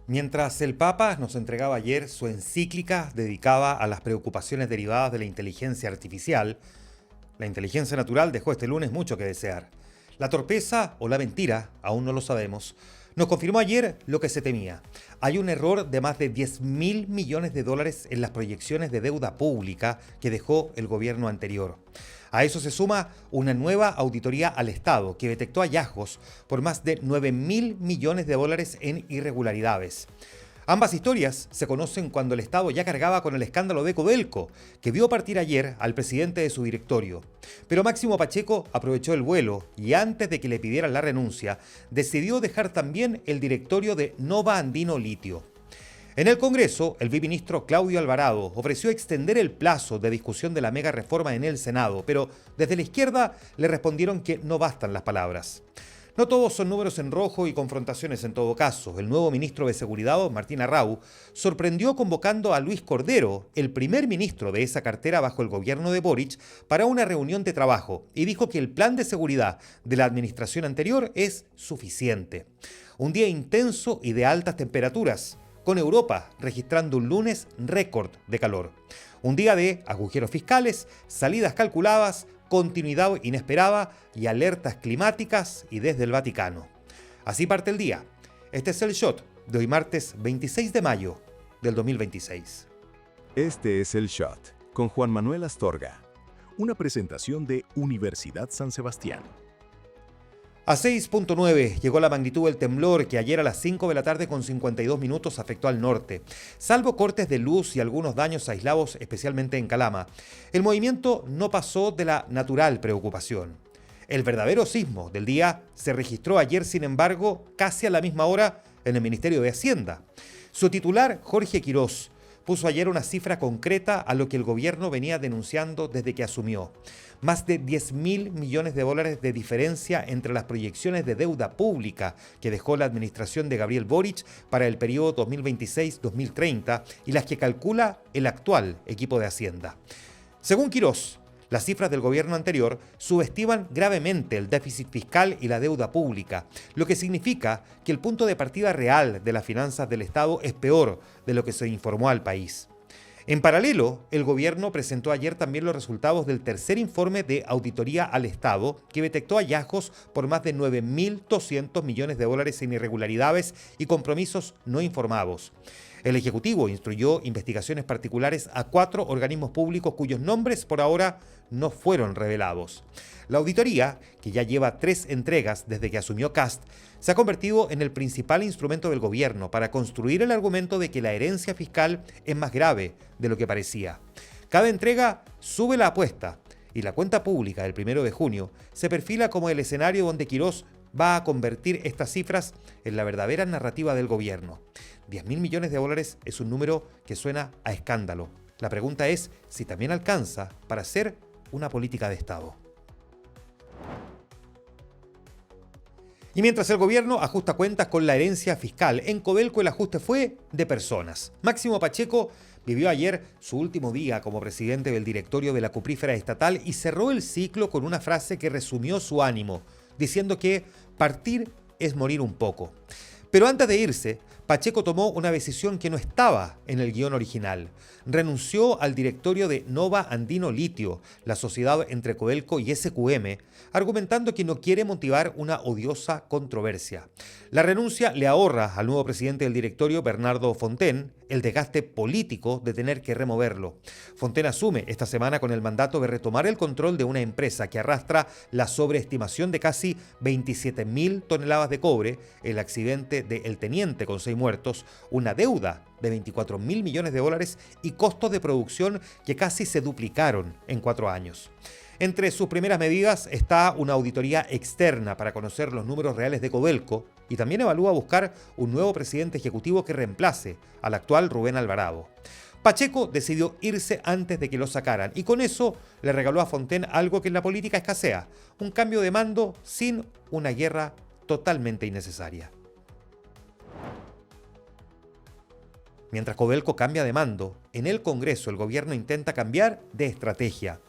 Mientras el Papa nos entregaba ayer su encíclica dedicada a las preocupaciones derivadas de la inteligencia artificial, la inteligencia natural dejó este lunes mucho que desear. La torpeza o la mentira, aún no lo sabemos, nos confirmó ayer lo que se temía. Hay un error de más de 10.000 millones de dólares en las proyecciones de deuda pública que dejó el gobierno anterior. A eso se suma una nueva auditoría al Estado que detectó hallazgos por más de 9.000 millones de dólares en irregularidades. Ambas historias se conocen cuando el Estado ya cargaba con el escándalo de Codelco, que vio partir ayer al presidente de su directorio. Pero Máximo Pacheco aprovechó el vuelo y antes de que le pidieran la renuncia, decidió dejar también el directorio de Nova Andino Litio. En el Congreso, el viceministro Claudio Alvarado ofreció extender el plazo de discusión de la mega reforma en el Senado, pero desde la izquierda le respondieron que no bastan las palabras. No todos son números en rojo y confrontaciones en todo caso. El nuevo ministro de Seguridad, Martín Arrau, sorprendió convocando a Luis Cordero, el primer ministro de esa cartera bajo el gobierno de Boric, para una reunión de trabajo y dijo que el plan de seguridad de la administración anterior es suficiente. Un día intenso y de altas temperaturas, con Europa registrando un lunes récord de calor. Un día de agujeros fiscales, salidas calculadas, continuidad inesperada y alertas climáticas y desde el Vaticano. Así parte el día. Este es el Shot de hoy martes 26 de mayo del 2026. Este es el Shot con Juan Manuel Astorga, una presentación de Universidad San Sebastián. A 6.9 llegó la magnitud del temblor que ayer a las 5 de la tarde con 52 minutos afectó al norte. Salvo cortes de luz y algunos daños aislados, especialmente en Calama, el movimiento no pasó de la natural preocupación. El verdadero sismo del día se registró ayer, sin embargo, casi a la misma hora en el Ministerio de Hacienda. Su titular, Jorge Quirós, puso ayer una cifra concreta a lo que el gobierno venía denunciando desde que asumió. Más de 10.000 millones de dólares de diferencia entre las proyecciones de deuda pública que dejó la administración de Gabriel Boric para el periodo 2026-2030 y las que calcula el actual equipo de Hacienda. Según Quirós, las cifras del gobierno anterior subestiman gravemente el déficit fiscal y la deuda pública, lo que significa que el punto de partida real de las finanzas del Estado es peor de lo que se informó al país. En paralelo, el gobierno presentó ayer también los resultados del tercer informe de auditoría al Estado, que detectó hallazgos por más de 9.200 millones de dólares en irregularidades y compromisos no informados. El Ejecutivo instruyó investigaciones particulares a 4 organismos públicos cuyos nombres por ahora no fueron revelados. La auditoría, que ya lleva 3 entregas desde que asumió Kast, se ha convertido en el principal instrumento del gobierno para construir el argumento de que la herencia fiscal es más grave de lo que parecía. Cada entrega sube la apuesta y la cuenta pública del 1 de junio se perfila como el escenario donde Quirós va a convertir estas cifras en la verdadera narrativa del gobierno. 10.000 millones de dólares es un número que suena a escándalo. La pregunta es si también alcanza para hacer una política de Estado. Y mientras el gobierno ajusta cuentas con la herencia fiscal, en Codelco el ajuste fue de personas. Máximo Pacheco vivió ayer su último día como presidente del directorio de la cuprífera estatal y cerró el ciclo con una frase que resumió su ánimo, diciendo que partir es morir un poco. Pero antes de irse, Pacheco tomó una decisión que no estaba en el guión original. Renunció al directorio de Nova Andino Litio, la sociedad entre Codelco y SQM, argumentando que no quiere motivar una odiosa controversia. La renuncia le ahorra al nuevo presidente del directorio, Bernardo Fonten, el desgaste político de tener que removerlo. Fonten asume esta semana con el mandato de retomar el control de una empresa que arrastra la sobreestimación de casi 27.000 toneladas de cobre, el accidente de El Teniente con 6 muertos, una deuda de 24.000 millones de dólares y costos de producción que casi se duplicaron en 4 años. Entre sus primeras medidas está una auditoría externa para conocer los números reales de Codelco y también evalúa buscar un nuevo presidente ejecutivo que reemplace al actual Rubén Alvarado. Pacheco decidió irse antes de que lo sacaran y con eso le regaló a Fonten algo que en la política escasea, un cambio de mando sin una guerra totalmente innecesaria. Mientras Codelco cambia de mando, en el Congreso el gobierno intenta cambiar de estrategia.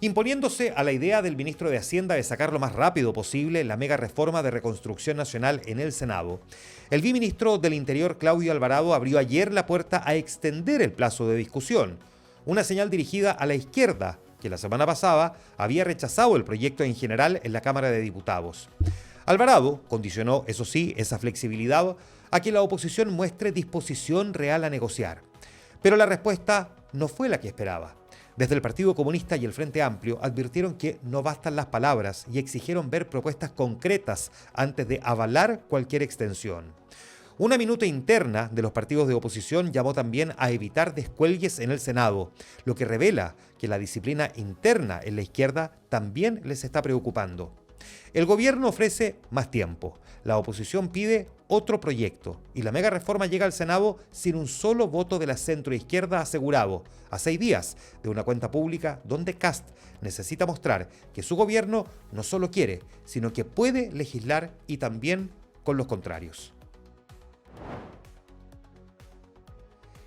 imponiéndose a la idea del ministro de Hacienda de sacar lo más rápido posible la mega reforma de reconstrucción nacional en el Senado. El viceministro del Interior, Claudio Alvarado, abrió ayer la puerta a extender el plazo de discusión, una señal dirigida a la izquierda, que la semana pasada había rechazado el proyecto en general en la Cámara de Diputados. Alvarado condicionó, eso sí, esa flexibilidad a que la oposición muestre disposición real a negociar. Pero la respuesta no fue la que esperaba. Desde el Partido Comunista y el Frente Amplio advirtieron que no bastan las palabras y exigieron ver propuestas concretas antes de avalar cualquier extensión. Una minuta interna de los partidos de oposición llamó también a evitar descuelgues en el Senado, lo que revela que la disciplina interna en la izquierda también les está preocupando. El gobierno ofrece más tiempo, la oposición pide otro proyecto y la mega reforma llega al Senado sin un solo voto de la centroizquierda asegurado, a 6 días de una cuenta pública donde Kast necesita mostrar que su gobierno no solo quiere, sino que puede legislar y también con los contrarios.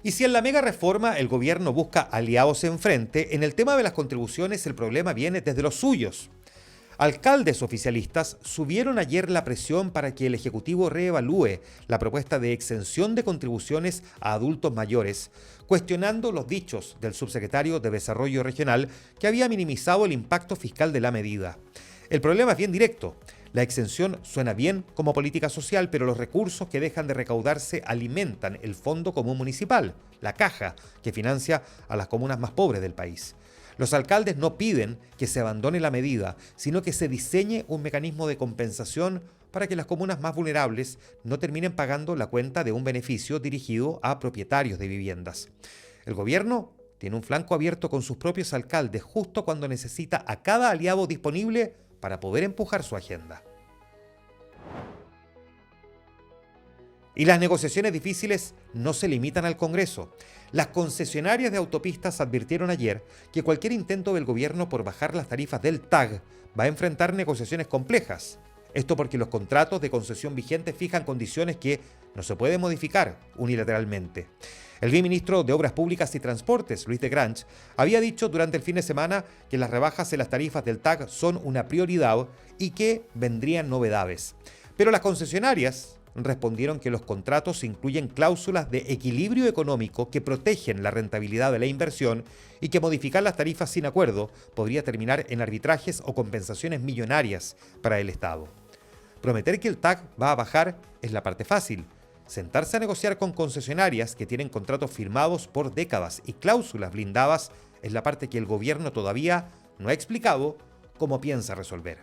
Y si en la mega reforma el gobierno busca aliados en frente, en el tema de las contribuciones el problema viene desde los suyos. Alcaldes oficialistas subieron ayer la presión para que el Ejecutivo reevalúe la propuesta de exención de contribuciones a adultos mayores, cuestionando los dichos del subsecretario de Desarrollo Regional que había minimizado el impacto fiscal de la medida. El problema es bien directo. La exención suena bien como política social, pero los recursos que dejan de recaudarse alimentan el Fondo Común Municipal, la caja que financia a las comunas más pobres del país. Los alcaldes no piden que se abandone la medida, sino que se diseñe un mecanismo de compensación para que las comunas más vulnerables no terminen pagando la cuenta de un beneficio dirigido a propietarios de viviendas. El gobierno tiene un flanco abierto con sus propios alcaldes justo cuando necesita a cada aliado disponible para poder empujar su agenda. Y las negociaciones difíciles no se limitan al Congreso. Las concesionarias de autopistas advirtieron ayer que cualquier intento del gobierno por bajar las tarifas del TAG va a enfrentar negociaciones complejas. Esto porque los contratos de concesión vigentes fijan condiciones que no se pueden modificar unilateralmente. El viceministro de Obras Públicas y Transportes, Luis de Grange, había dicho durante el fin de semana que las rebajas en las tarifas del TAG son una prioridad y que vendrían novedades. Pero las concesionarias respondieron que los contratos incluyen cláusulas de equilibrio económico que protegen la rentabilidad de la inversión y que modificar las tarifas sin acuerdo podría terminar en arbitrajes o compensaciones millonarias para el Estado. Prometer que el TAG va a bajar es la parte fácil. Sentarse a negociar con concesionarias que tienen contratos firmados por décadas y cláusulas blindadas es la parte que el gobierno todavía no ha explicado cómo piensa resolver.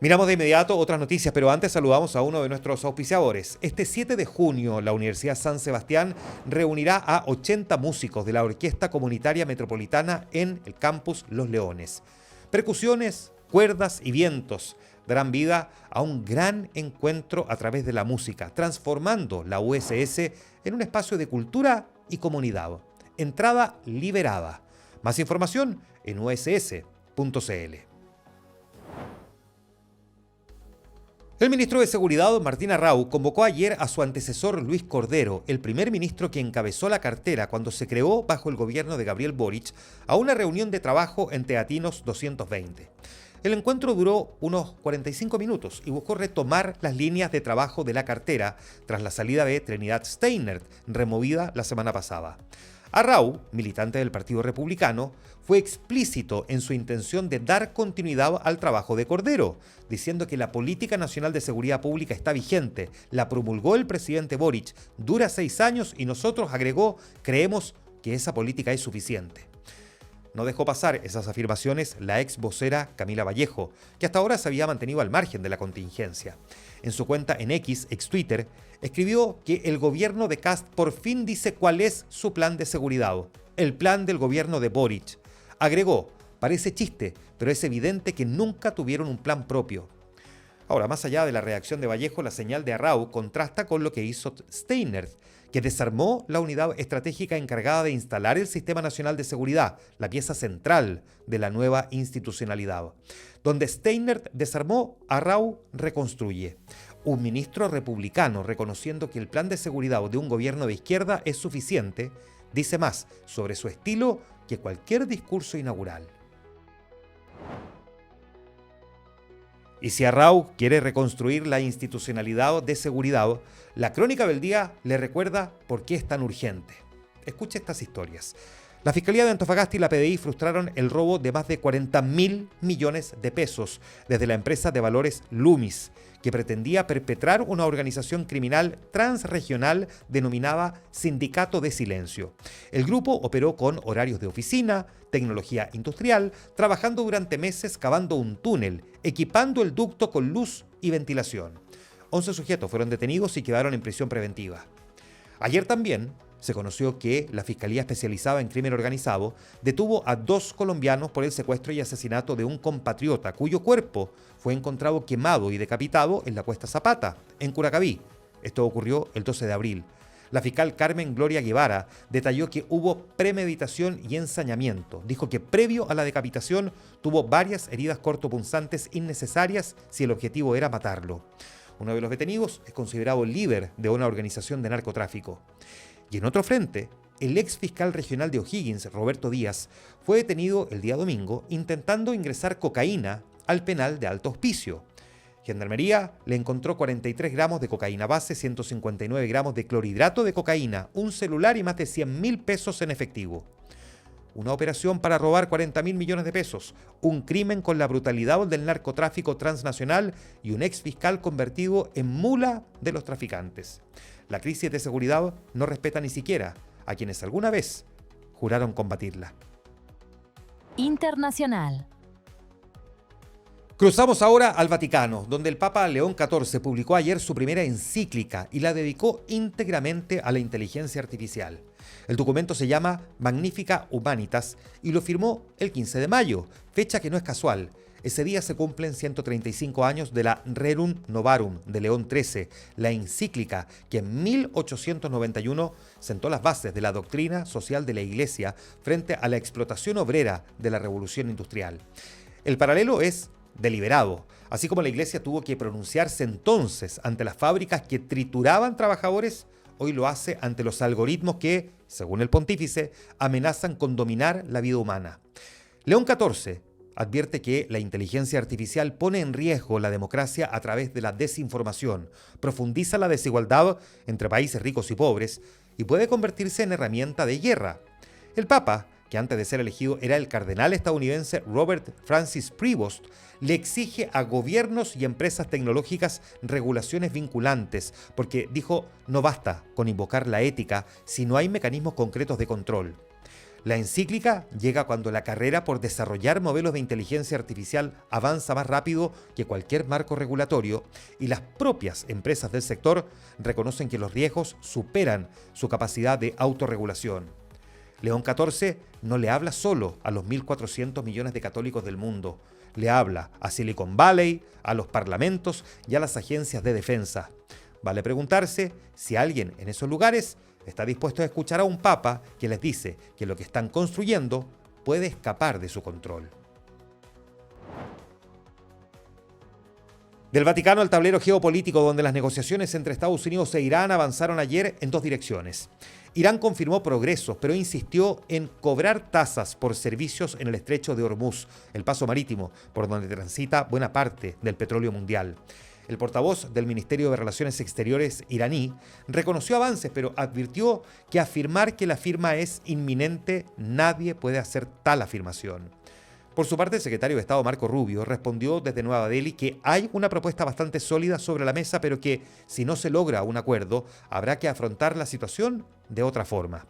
Miramos de inmediato otras noticias, pero antes saludamos a uno de nuestros auspiciadores. Este 7 de junio, la Universidad San Sebastián reunirá a 80 músicos de la Orquesta Comunitaria Metropolitana en el campus Los Leones. Percusiones, cuerdas y vientos darán vida a un gran encuentro a través de la música, transformando la USS en un espacio de cultura y comunidad. Entrada liberada. Más información en uss.cl. El ministro de Seguridad, Martín Arrau, convocó ayer a su antecesor Luis Cordero, el primer ministro que encabezó la cartera cuando se creó bajo el gobierno de Gabriel Boric, a una reunión de trabajo en Teatinos 220. El encuentro duró unos 45 minutos y buscó retomar las líneas de trabajo de la cartera tras la salida de Trinidad Steinert, removida la semana pasada. Arrau, militante del Partido Republicano, fue explícito en su intención de dar continuidad al trabajo de Cordero, diciendo que la Política Nacional de Seguridad Pública está vigente, la promulgó el presidente Boric, dura 6 años y nosotros, agregó, creemos que esa política es suficiente. No dejó pasar esas afirmaciones la ex vocera Camila Vallejo, que hasta ahora se había mantenido al margen de la contingencia. En su cuenta en X, ex Twitter, escribió que el gobierno de Kast por fin dice cuál es su plan de seguridad, el plan del gobierno de Boric. Agregó, parece chiste, pero es evidente que nunca tuvieron un plan propio. Ahora, más allá de la reacción de Vallejo, la señal de Arrau contrasta con lo que hizo Steinert, que desarmó la unidad estratégica encargada de instalar el Sistema Nacional de Seguridad, la pieza central de la nueva institucionalidad. Donde Steinert desarmó, Arrau reconstruye. Un ministro republicano reconociendo que el plan de seguridad de un gobierno de izquierda es suficiente, dice más sobre su estilo que cualquier discurso inaugural. Y si Arrau quiere reconstruir la institucionalidad de seguridad, la Crónica del Día le recuerda por qué es tan urgente. Escuche estas historias. La Fiscalía de Antofagasta y la PDI frustraron el robo de más de 40.000 millones de pesos desde la empresa de valores Loomis, que pretendía perpetrar una organización criminal transregional denominada Sindicato de Silencio. El grupo operó con horarios de oficina, tecnología industrial, trabajando durante meses cavando un túnel, equipando el ducto con luz y ventilación. 11 sujetos fueron detenidos y quedaron en prisión preventiva. Ayer también se conoció que la Fiscalía Especializada en Crimen Organizado detuvo a 2 colombianos por el secuestro y asesinato de un compatriota cuyo cuerpo fue encontrado quemado y decapitado en la Cuesta Zapata, en Curacaví. Esto ocurrió el 12 de abril. La fiscal Carmen Gloria Guevara detalló que hubo premeditación y ensañamiento. Dijo que previo a la decapitación tuvo varias heridas cortopunzantes innecesarias si el objetivo era matarlo. Uno de los detenidos es considerado líder de una organización de narcotráfico. Y en otro frente, el ex fiscal regional de O'Higgins, Roberto Díaz, fue detenido el día domingo intentando ingresar cocaína al penal de Alto Hospicio. Gendarmería le encontró 43 gramos de cocaína base, 159 gramos de clorhidrato de cocaína, un celular y más de 100.000 pesos en efectivo. Una operación para robar 40.000 millones de pesos, un crimen con la brutalidad del narcotráfico transnacional y un ex fiscal convertido en mula de los traficantes. La crisis de seguridad no respeta ni siquiera a quienes alguna vez juraron combatirla. Internacional. Cruzamos ahora al Vaticano, donde el Papa León XIV publicó ayer su primera encíclica y la dedicó íntegramente a la inteligencia artificial. El documento se llama Magnificat Humanitas y lo firmó el 15 de mayo, fecha que no es casual. Ese día se cumplen 135 años de la Rerum Novarum de León XIII, la encíclica que en 1891 sentó las bases de la doctrina social de la Iglesia frente a la explotación obrera de la Revolución Industrial. El paralelo es deliberado, así como la Iglesia tuvo que pronunciarse entonces ante las fábricas que trituraban trabajadores, hoy lo hace ante los algoritmos que, según el pontífice, amenazan con dominar la vida humana. León XIV advierte que la inteligencia artificial pone en riesgo la democracia a través de la desinformación, profundiza la desigualdad entre países ricos y pobres y puede convertirse en herramienta de guerra. El Papa, que antes de ser elegido era el cardenal estadounidense Robert Francis Prevost, le exige a gobiernos y empresas tecnológicas regulaciones vinculantes, porque dijo no basta con invocar la ética si no hay mecanismos concretos de control. La encíclica llega cuando la carrera por desarrollar modelos de inteligencia artificial avanza más rápido que cualquier marco regulatorio y las propias empresas del sector reconocen que los riesgos superan su capacidad de autorregulación. León XIV no le habla solo a los 1.400 millones de católicos del mundo, le habla a Silicon Valley, a los parlamentos y a las agencias de defensa. Vale preguntarse si alguien en esos lugares está dispuesto a escuchar a un papa que les dice que lo que están construyendo puede escapar de su control. Del Vaticano al tablero geopolítico, donde las negociaciones entre Estados Unidos e Irán avanzaron ayer en 2 direcciones. Irán confirmó progresos, pero insistió en cobrar tasas por servicios en el estrecho de Hormuz, el paso marítimo por donde transita buena parte del petróleo mundial. El portavoz del Ministerio de Relaciones Exteriores iraní reconoció avances, pero advirtió que afirmar que la firma es inminente, nadie puede hacer tal afirmación. Por su parte, el secretario de Estado Marco Rubio respondió desde Nueva Delhi que hay una propuesta bastante sólida sobre la mesa, pero que si no se logra un acuerdo, habrá que afrontar la situación de otra forma.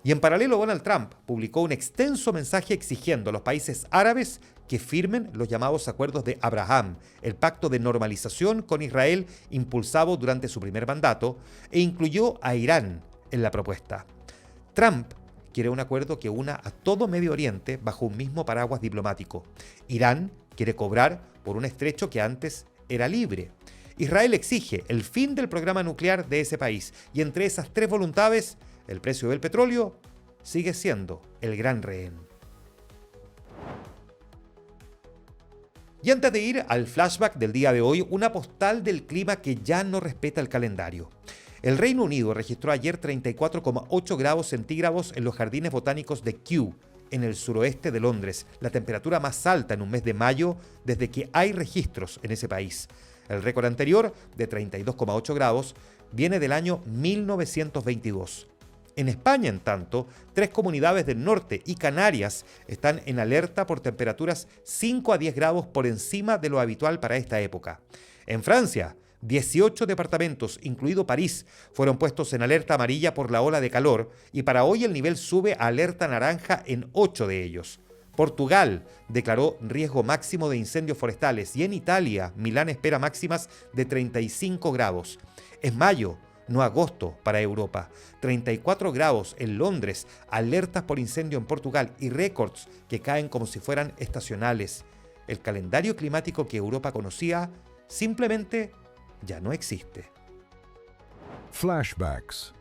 Y en paralelo, Donald Trump publicó un extenso mensaje exigiendo a los países árabes que firmen los llamados acuerdos de Abraham, el pacto de normalización con Israel impulsado durante su primer mandato, e incluyó a Irán en la propuesta. Trump quiere un acuerdo que una a todo Medio Oriente bajo un mismo paraguas diplomático. Irán quiere cobrar por un estrecho que antes era libre. Israel exige el fin del programa nuclear de ese país, y entre esas 3 voluntades, el precio del petróleo sigue siendo el gran rehén. Y antes de ir al flashback del día de hoy, una postal del clima que ya no respeta el calendario. El Reino Unido registró ayer 34,8 grados centígrados en los jardines botánicos de Kew, en el suroeste de Londres, la temperatura más alta en un mes de mayo desde que hay registros en ese país. El récord anterior, de 32,8 grados, viene del año 1922. En España, en tanto, 3 comunidades del norte y Canarias están en alerta por temperaturas 5 a 10 grados por encima de lo habitual para esta época. En Francia, 18 departamentos, incluido París, fueron puestos en alerta amarilla por la ola de calor y para hoy el nivel sube a alerta naranja en 8 de ellos. Portugal declaró riesgo máximo de incendios forestales y en Italia, Milán espera máximas de 35 grados. Es mayo, no agosto para Europa. 34 grados en Londres, alertas por incendio en Portugal y récords que caen como si fueran estacionales. El calendario climático que Europa conocía simplemente ya no existe. Flashbacks.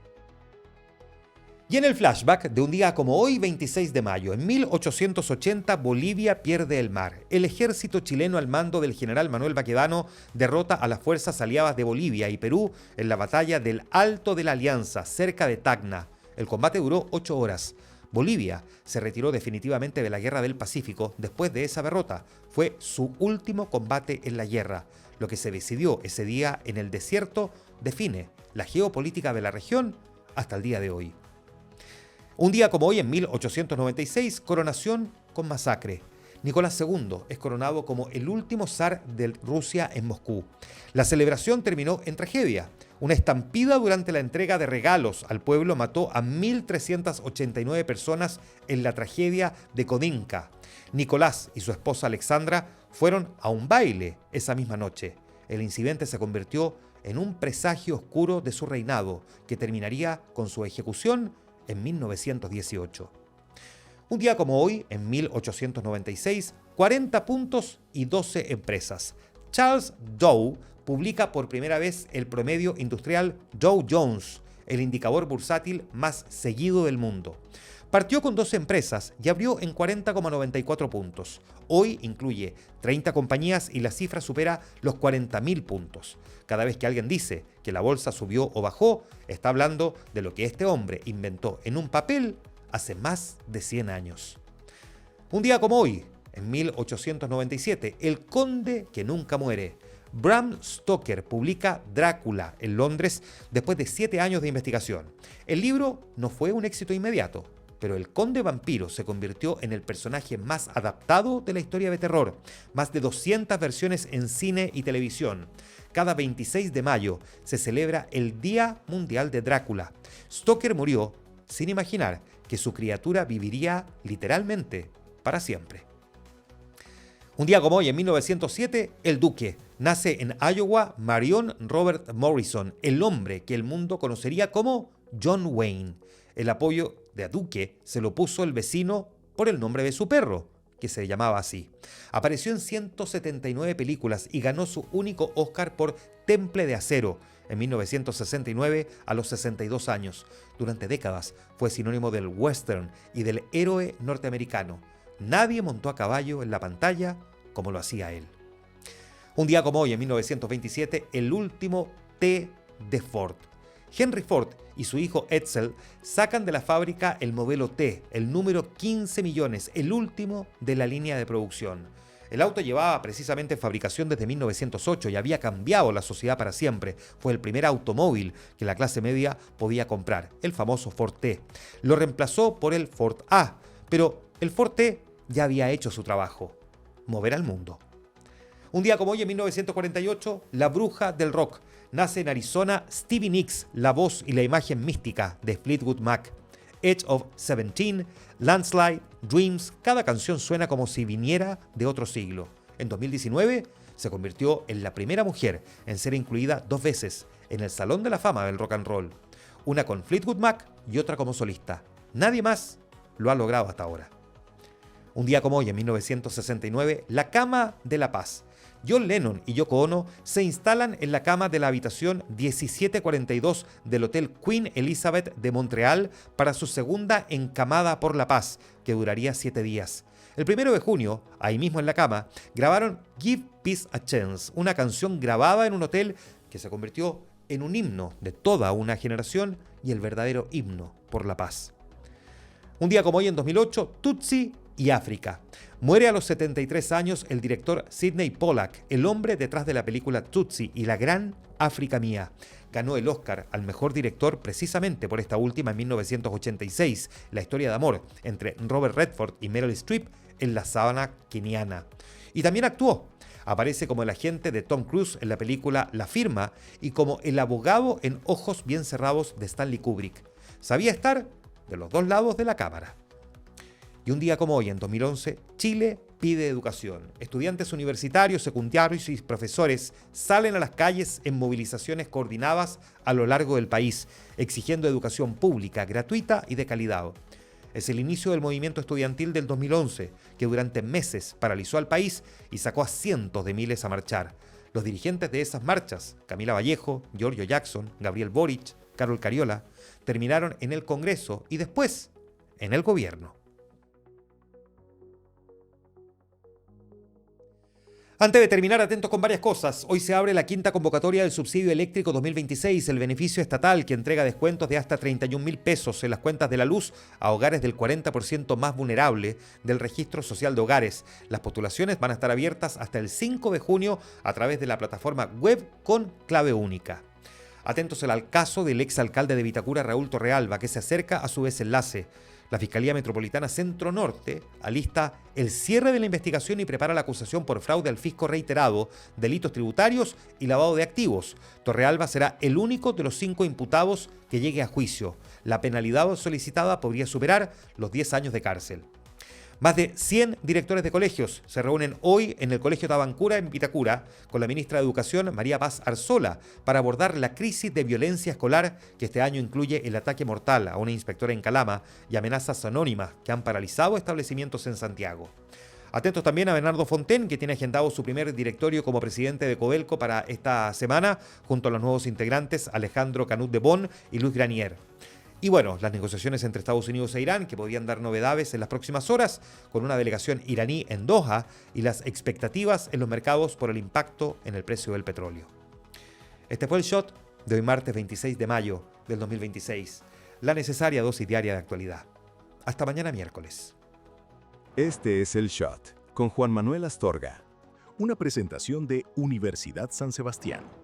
Y en el flashback de un día como hoy, 26 de mayo, en 1880, Bolivia pierde el mar. El ejército chileno al mando del general Manuel Baquedano derrota a las fuerzas aliadas de Bolivia y Perú en la batalla del Alto de la Alianza, cerca de Tacna. El combate duró 8 horas. Bolivia se retiró definitivamente de la Guerra del Pacífico después de esa derrota. Fue su último combate en la guerra. Lo que se decidió ese día en el desierto define la geopolítica de la región hasta el día de hoy. Un día como hoy, en 1896, coronación con masacre. Nicolás II es coronado como el último zar de Rusia en Moscú. La celebración terminó en tragedia. Una estampida durante la entrega de regalos al pueblo mató a 1.389 personas en la tragedia de Kodinka. Nicolás y su esposa Alexandra fueron a un baile esa misma noche. El incidente se convirtió en un presagio oscuro de su reinado, que terminaría con su ejecución en 1918. Un día como hoy, en 1896, 40 puntos y 12 empresas. Charles Dow publica por primera vez el promedio industrial Dow Jones, el indicador bursátil más seguido del mundo. Partió con 12 empresas y abrió en 40,94 puntos. Hoy incluye 30 compañías y la cifra supera los 40.000 puntos. Cada vez que alguien dice que la bolsa subió o bajó, está hablando de lo que este hombre inventó en un papel hace más de 100 años. Un día como hoy, en 1897, El conde que nunca muere. Bram Stoker publica Drácula en Londres después de 7 años de investigación. El libro no fue un éxito inmediato, pero el conde vampiro se convirtió en el personaje más adaptado de la historia de terror. Más de 200 versiones en cine y televisión. Cada 26 de mayo se celebra el Día Mundial de Drácula. Stoker murió sin imaginar que su criatura viviría literalmente para siempre. Un día como hoy, en 1907, el Duque. Nace en Iowa Marion Robert Morrison, el hombre que el mundo conocería como John Wayne. El apoyo de Duque se lo puso el vecino por el nombre de su perro, que se llamaba así. Apareció en 179 películas y ganó su único Oscar por Temple de Acero en 1969 a los 62 años. Durante décadas fue sinónimo del western y del héroe norteamericano. Nadie montó a caballo en la pantalla como lo hacía él. Un día como hoy, en 1927, el último T de Ford. Henry Ford y su hijo Edsel sacan de la fábrica el modelo T, el número 15 millones, el último de la línea de producción. El auto llevaba precisamente fabricación desde 1908 y había cambiado la sociedad para siempre. Fue el primer automóvil que la clase media podía comprar, el famoso Ford T. Lo reemplazó por el Ford A, pero el Ford T ya había hecho su trabajo: mover al mundo. Un día como hoy, en 1948, la bruja del rock. Nace en Arizona Stevie Nicks, la voz y la imagen mística de Fleetwood Mac. Edge of 17, Landslide, Dreams, cada canción suena como si viniera de otro siglo. En 2019 se convirtió en la primera mujer en ser incluida 2 veces en el Salón de la Fama del Rock and Roll. Una con Fleetwood Mac y otra como solista. Nadie más lo ha logrado hasta ahora. Un día como hoy, en 1969, la Cama de la Paz. John Lennon y Yoko Ono se instalan en la cama de la habitación 1742 del Hotel Queen Elizabeth de Montreal para su segunda encamada por la paz, que duraría 7 días. El 1 de junio, ahí mismo en la cama, grabaron Give Peace a Chance, una canción grabada en un hotel que se convirtió en un himno de toda una generación y el verdadero himno por la paz. Un día como hoy, en 2008, Tutsi y África. Muere a los 73 años el director Sidney Pollack, el hombre detrás de la película Tutsi y la gran África Mía. Ganó el Oscar al mejor director precisamente por esta última en 1986, la historia de amor entre Robert Redford y Meryl Streep en la sabana keniana. Y también actuó. Aparece como el agente de Tom Cruise en la película La Firma y como el abogado en Ojos bien cerrados de Stanley Kubrick. Sabía estar de los dos lados de la cámara. Y un día como hoy, en 2011, Chile pide educación. Estudiantes universitarios, secundarios y profesores salen a las calles en movilizaciones coordinadas a lo largo del país, exigiendo educación pública, gratuita y de calidad. Es el inicio del movimiento estudiantil del 2011, que durante meses paralizó al país y sacó a cientos de miles a marchar. Los dirigentes de esas marchas, Camila Vallejo, Giorgio Jackson, Gabriel Boric, Carol Cariola, terminaron en el Congreso y después en el gobierno. Antes de terminar, atentos con varias cosas. Hoy se abre la quinta convocatoria del subsidio eléctrico 2026, el beneficio estatal que entrega descuentos de hasta 31.000 pesos en las cuentas de la luz a hogares del 40% más vulnerable del registro social de hogares. Las postulaciones van a estar abiertas hasta el 5 de junio a través de la plataforma web con clave única. Atentos al caso del exalcalde de Vitacura, Raúl Torrealba, que se acerca a su desenlace. La Fiscalía Metropolitana Centro Norte alista el cierre de la investigación y prepara la acusación por fraude al fisco reiterado, delitos tributarios y lavado de activos. Torrealba será el único de los 5 imputados que llegue a juicio. La penalidad solicitada podría superar los 10 años de cárcel. Más de 100 directores de colegios se reúnen hoy en el Colegio Tabancura en Vitacura con la ministra de Educación, María Paz Arzola, para abordar la crisis de violencia escolar que este año incluye el ataque mortal a una inspectora en Calama y amenazas anónimas que han paralizado establecimientos en Santiago. Atentos también a Bernardo Fonten, que tiene agendado su primer directorio como presidente de Codelco para esta semana, junto a los nuevos integrantes Alejandro Canut de Bon y Luis Granier. Y bueno, las negociaciones entre Estados Unidos e Irán, que podrían dar novedades en las próximas horas, con una delegación iraní en Doha y las expectativas en los mercados por el impacto en el precio del petróleo. Este fue el Shot de hoy martes 26 de mayo del 2026. La necesaria dosis diaria de actualidad. Hasta mañana miércoles. Este es el Shot con Juan Manuel Astorga, una presentación de Universidad San Sebastián.